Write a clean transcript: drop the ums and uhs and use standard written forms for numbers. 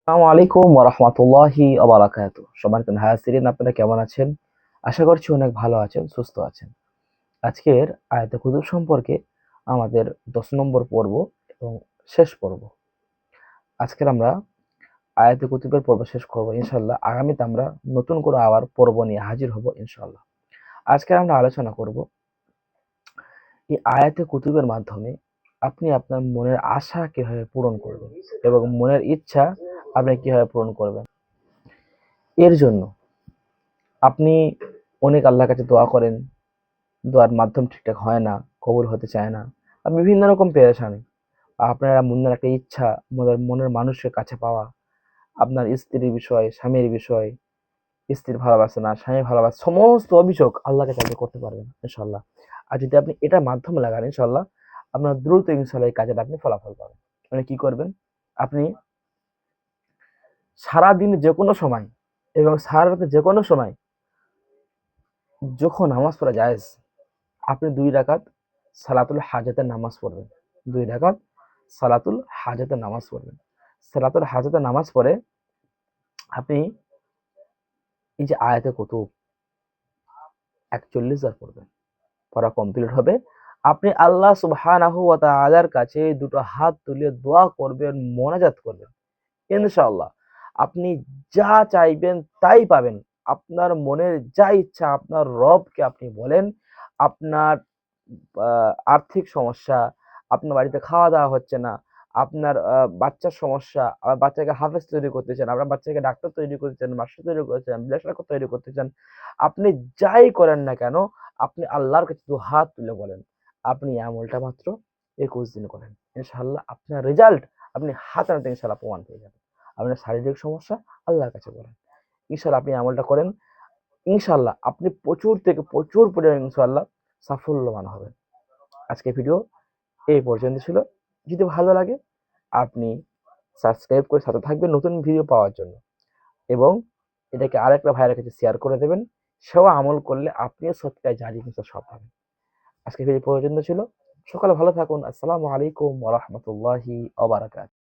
আসসালামু আলাইকুম ওয়া রাহমাতুল্লাহি ওয়া বারাকাতুহু। সম্মানিত হাজিরিন, আপনারা কেমন আছেন? আশা করছি অনেক ভালো আছেন, সুস্থ আছেন। আজকের আয়াতে কুতুব সম্পর্কে আমাদের ১০ নম্বর পর্ব এবং শেষ পর্ব। আজকের আমরা আয়াতে কুতুবের পর্ব শেষ করব ইনশাআল্লাহ। আগামীতে আমরা নতুন করে আবার পর্ব নিয়ে হাজির হব ইনশাআল্লাহ। আজকে আমরা আলোচনা করব এই আয়াতে কুতুবের মাধ্যমে আপনি আপনার মনের আশা কিভাবে পূরণ করবেন এবং মনের ইচ্ছা আপনি কিভাবে পূরণ করবেন। এর জন্য আপনি অনেক আল্লাহর কাছে দোয়া করেন, দোয়ার মাধ্যম ঠিকঠাক হয় না, কবুল হতে চায় না, বা বিভিন্ন রকম পেরেশানি। আপনার মনের একটা ইচ্ছা, মনের মানুষের কাছে পাওয়া, আপনার স্ত্রীর বিষয়, স্বামীর বিষয়, স্ত্রীর ভালোবাসে না, স্বামী ভালোবাসে, সমস্ত অভিযোগ আল্লাহকে চাইলে করতে পারবেন ইনশাল্লাহ। আর যদি আপনি এটার মাধ্যমে লাগান ইনশাল্লাহ, আপনার দ্রুত ইনশাল্লাহ এই কাজে আপনি ফলাফল পাবেন। মানে কি করবেন? আপনি সারাদিন যে কোনো সময় এবং সারা রাতে যে কোনো সময় যখন নামাজ পড়া জায়েজ, আপনি ২ রাকাত সালাতুল হাজাতের নামাজ পড়বেন। ২ রাকাত সালাতুল হাজাতের নামাজ পড়বেন। সালাতুল হাজাতের নামাজ পড়ে আপনি এই যে আয়াতে কুতুব ৪১ বার পড়বেন। পড়া কমপ্লিট হবে। আপনি আল্লাহ সুবহানাহু ওয়া তাআলার কাছে দুটো হাত তুলে দোয়া করবেন, মোনাজাত করবেন। ইনশাআল্লাহ আপনি যা চাইবেন তাই পাবেন। আপনার মনের যা ইচ্ছা আপনার রবকে আপনি বলেন। আপনার আ আর্থিক সমস্যা, আপনার বাড়িতে খাওয়া-দাওয়া হচ্ছে না, আপনার বাচ্চার সমস্যা, বাচ্চাকে হাফেজ তৈরি করতে চান, আপনার বাচ্চাকে ডাক্তার তৈরি করতে চান, মাস্টার তৈরি করতে চান, লেখালেখা তৈরি করতে চান। আপনি যাই করেন না কেন, আপনি আল্লাহর কাছে ২ হাত তুলে বলেন। আপনি এই আমলটা মাত্র ২১ দিন করেন। ইনশাআল্লাহ আপনার রেজাল্ট আপনি হাতে নাতে ইনশাআল্লাহ প্রমাণ পেয়ে যাবেন। আপনার শারীরিক সমস্যা আল্লাহর কাছে বলেন। ইনশাআল্লাহ আপনি আমলটা করেন। ইনশাআল্লাহ আপনি প্রচুর থেকে প্রচুর পরিমাণে ইনশাআল্লাহ সাফল্যবান হবেন। আজকের ভিডিও এই পর্যন্ত ছিল। যদি ভালো লাগে আপনি সাবস্ক্রাইব করে সাথে থাকবেন নতুন ভিডিও পাওয়ার জন্য, এবং এটাকে আরেকটা ভাইয়ের কাছে শেয়ার করে দেবেন। সেও আমল করলে আপনিও সৎকায় জারিয়ে কিন্তু সব পাবেন। আজকের ভিডিও পর্যন্ত ছিল। সকালে ভালো থাকুন। আসসালামু আলাইকুম ওয়া রাহমাতুল্লাহি ওয়া বারাকাতুহু।